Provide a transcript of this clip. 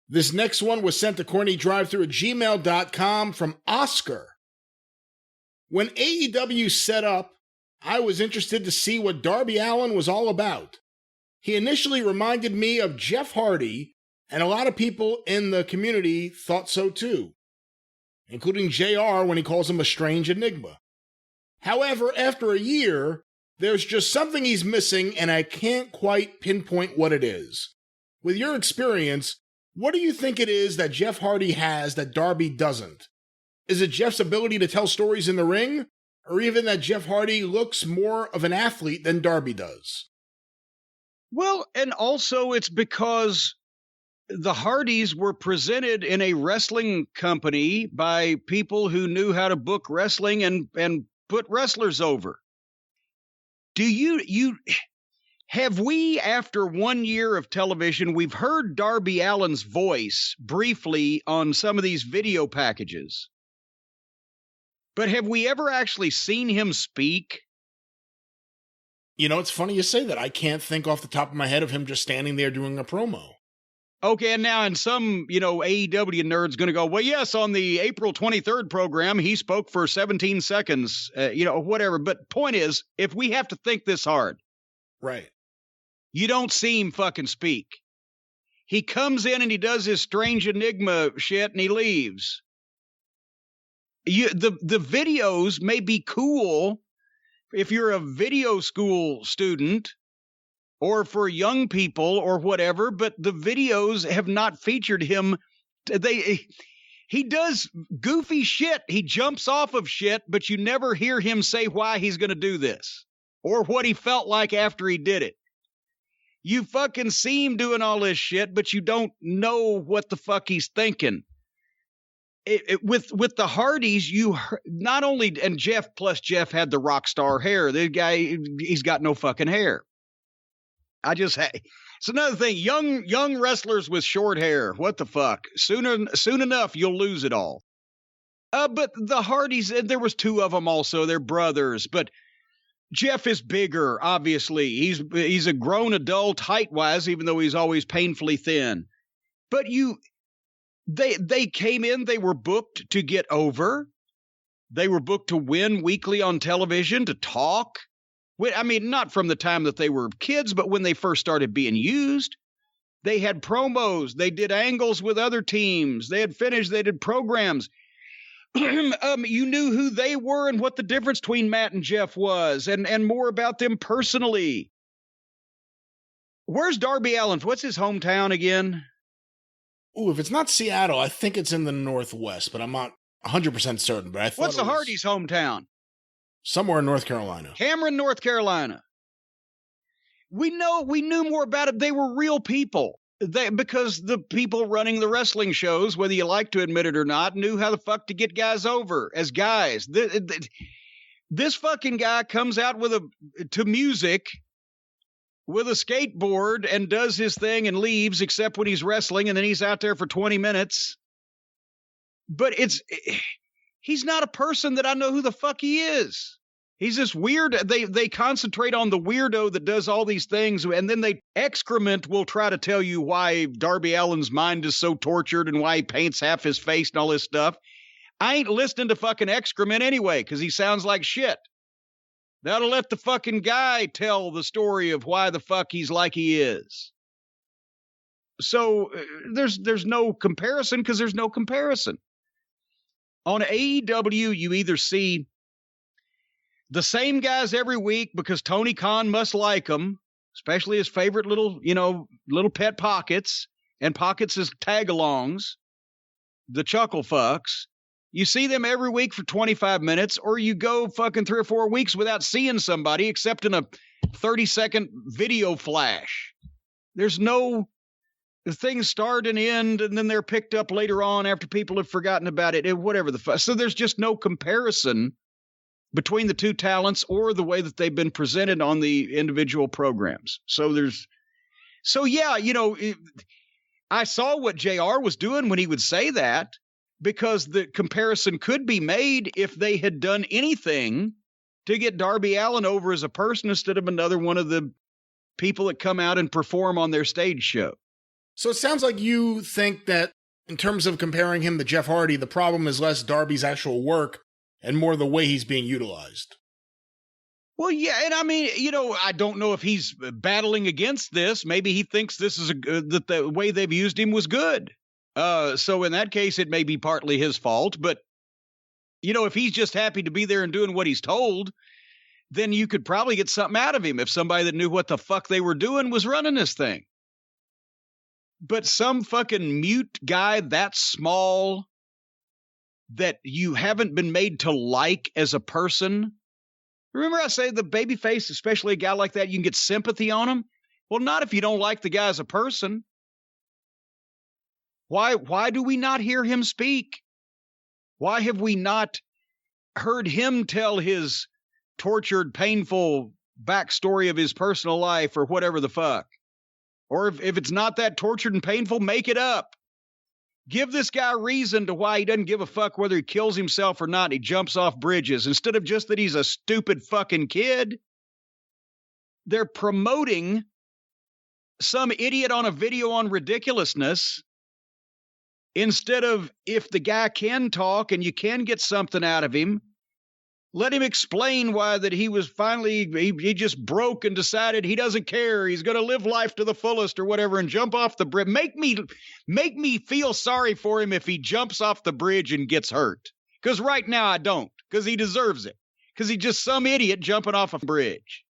This next one was sent to CornyDriveThru@gmail.com from Oscar. When AEW set up, I was interested to see what Darby Allin was all about. He initially reminded me of Jeff Hardy, and a lot of people in the community thought so too, including JR when he calls him a strange enigma. However, after a year, there's just something he's missing, and I can't quite pinpoint what it is. With your experience, what do you think it is that Jeff Hardy has that Darby doesn't? Is it Jeff's ability to tell stories in the ring, or even that Jeff Hardy looks more of an athlete than Darby does? Well, and also it's because the Hardys were presented in a wrestling company by people who knew how to book wrestling and put wrestlers over. Have we, after 1 year of television, we've heard Darby Allin's voice briefly on some of these video packages, but have we ever actually seen him speak? You know, it's funny you say that. I can't think off the top of my head of him just standing there doing a promo. Okay, and now, and some, AEW nerd's going to go, well, yes, on the April 23rd program, he spoke for 17 seconds, whatever. But point is, if we have to think this hard. Right. You don't see him fucking speak. He comes in and he does his strange enigma shit and he leaves. The videos may be cool if you're a video school student or for young people or whatever, but the videos have not featured him. He does goofy shit. He jumps off of shit, but you never hear him say why he's going to do this or what he felt like after he did it. You fucking see him doing all this shit, but you don't know what the fuck he's thinking. With the Hardys, you not only, and Jeff had the rock star hair. The guy, he's got no fucking hair. It's another thing. Young wrestlers with short hair. What the fuck? Soon enough, you'll lose it all. But the Hardys, there was two of them also. They're brothers, but Jeff is bigger, obviously. He's a grown adult height-wise, even though he's always painfully thin. But they came in, they were booked to get over. They were booked to win weekly on television, to talk. I mean, not from the time that they were kids, but when they first started being used. They had promos. They did angles with other teams. They did programs. You knew who they were and what the difference between Matt and Jeff was, and more about them personally. Where's Darby Allin? What's his hometown again? Ooh, if it's not Seattle, I think it's in the Northwest, but I'm not 100% certain. But I thought what's the Hardys' hometown? Somewhere in North Carolina. Cameron, North Carolina. We knew more about it. They were real people. Because the people running the wrestling shows, whether you like to admit it or not, knew how the fuck to get guys over as guys. This fucking guy comes out to music with a skateboard and does his thing and leaves, except when he's wrestling, and then he's out there for 20 minutes. But he's not a person that I know who the fuck he is. He's this weird. They concentrate on the weirdo that does all these things, and then excrement will try to tell you why Darby Allin's mind is so tortured and why he paints half his face and all this stuff. I ain't listening to fucking excrement anyway, because he sounds like shit. That'll let the fucking guy tell the story of why the fuck he's like he is. So there's no comparison, because there's no comparison. On AEW, you either see the same guys every week because Tony Khan must like them, especially his favorite little pet Pockets, and Pockets is tag-alongs, the chuckle fucks. You see them every week for 25 minutes, or you go fucking 3 or 4 weeks without seeing somebody except in a 30-second video flash. There's no things start and end, and then they're picked up later on after people have forgotten about it, whatever the fuck. So there's just no comparison between the two talents or the way that they've been presented on the individual programs. I saw what JR was doing when he would say that, because the comparison could be made if they had done anything to get Darby Allin over as a person instead of another one of the people that come out and perform on their stage show. So it sounds like you think that in terms of comparing him to Jeff Hardy, the problem is less Darby's actual work and more the way he's being utilized. Well, yeah, and I mean, I don't know if he's battling against this. Maybe he thinks this is that the way they've used him was good. So in that case, it may be partly his fault. But, if he's just happy to be there and doing what he's told, then you could probably get something out of him if somebody that knew what the fuck they were doing was running this thing. But some fucking mute guy that small that you haven't been made to like as a person. Remember I say the babyface, especially a guy like that, you can get sympathy on him? Well, not if you don't like the guy as a person. Why do we not hear him speak? Why have we not heard him tell his tortured, painful backstory of his personal life or whatever the fuck? Or if it's not that tortured and painful, make it up. Give this guy a reason to why he doesn't give a fuck whether he kills himself or not. He jumps off bridges instead of just that he's a stupid fucking kid. They're promoting some idiot on a video on ridiculousness instead of if the guy can talk and you can get something out of him, let him explain why that he was finally, he just broke and decided he doesn't care. He's going to live life to the fullest or whatever and jump off the bridge. Make me feel sorry for him if he jumps off the bridge and gets hurt. Because right now I don't. Because he deserves it. Because he's just some idiot jumping off a bridge.